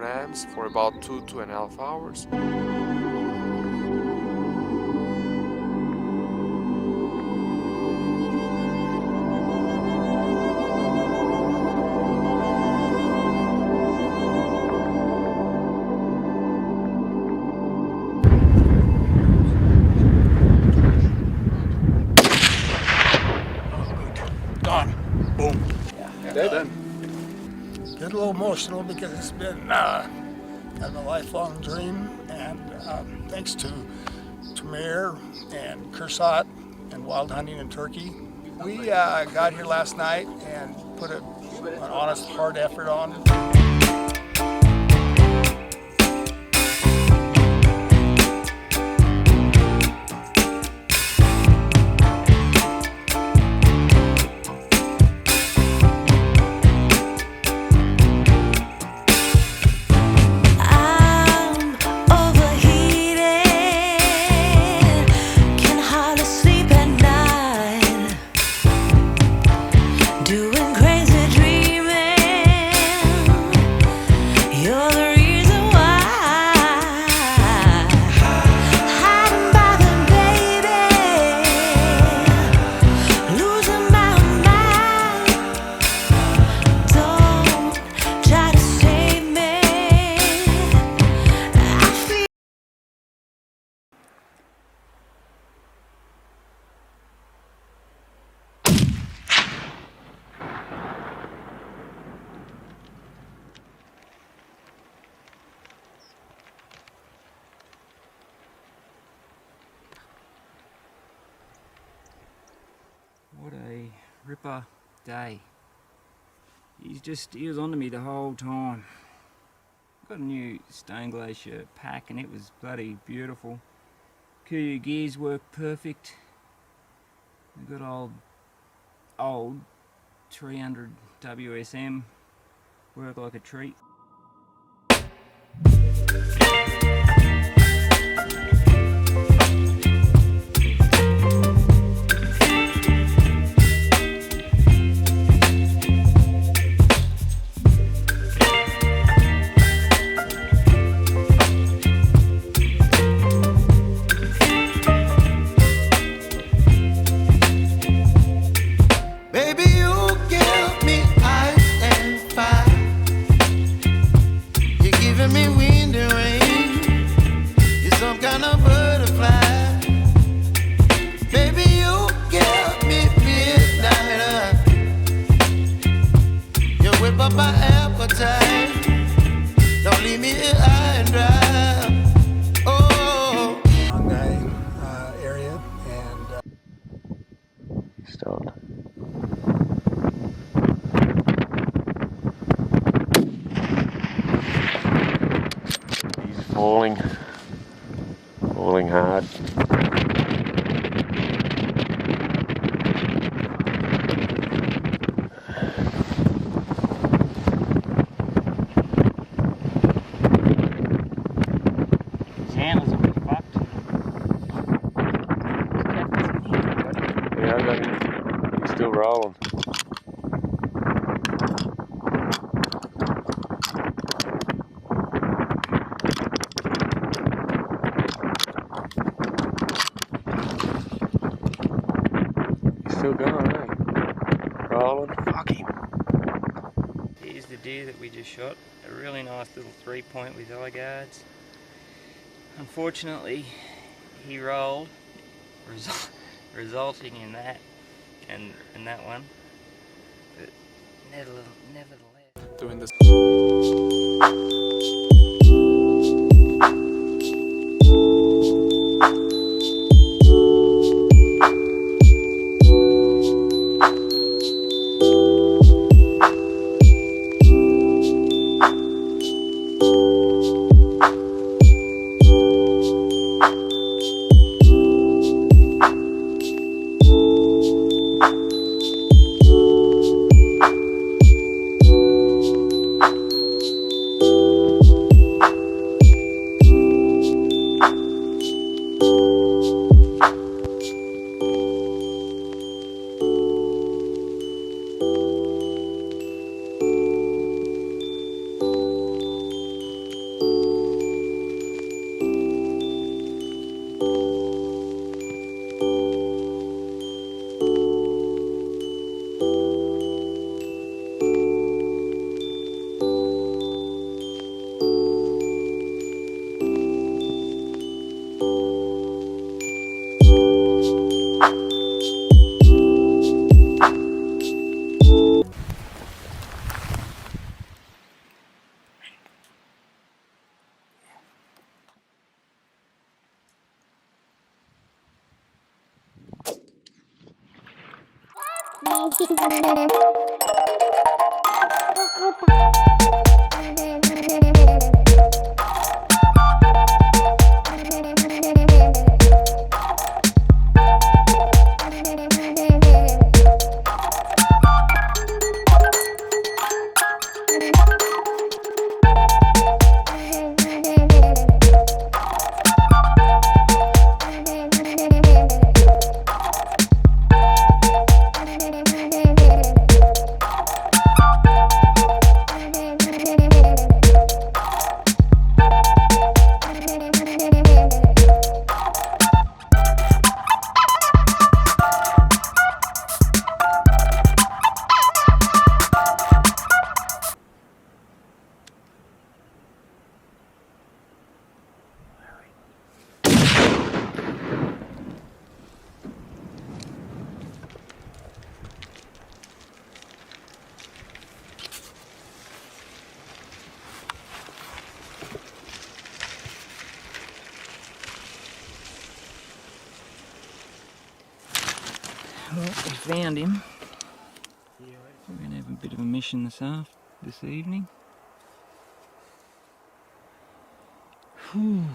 trams for about 2.5 hours. Get a little emotional because it's been kind of a lifelong dream, and thanks to Tamir and Kursat and Wild Hunting in Turkey, we got here last night and put an honest, hard effort on. What a ripper day. He was on to me the whole time. Got a new Stone Glacier pack and it was bloody beautiful. Kuyu gears work perfect. The good old 300 WSM work like a treat. Falling hard. His antlers are really fucked. Yeah, he's still rolling. Still going, eh? Rolling. Fuck him. Here's the deer that we just shot. A really nice little 3-point with eye guards. Unfortunately, he rolled, resulting in that and that one. But nevertheless. Doing this. Well, we found him. We're going to have a bit of a mission this evening. Whew.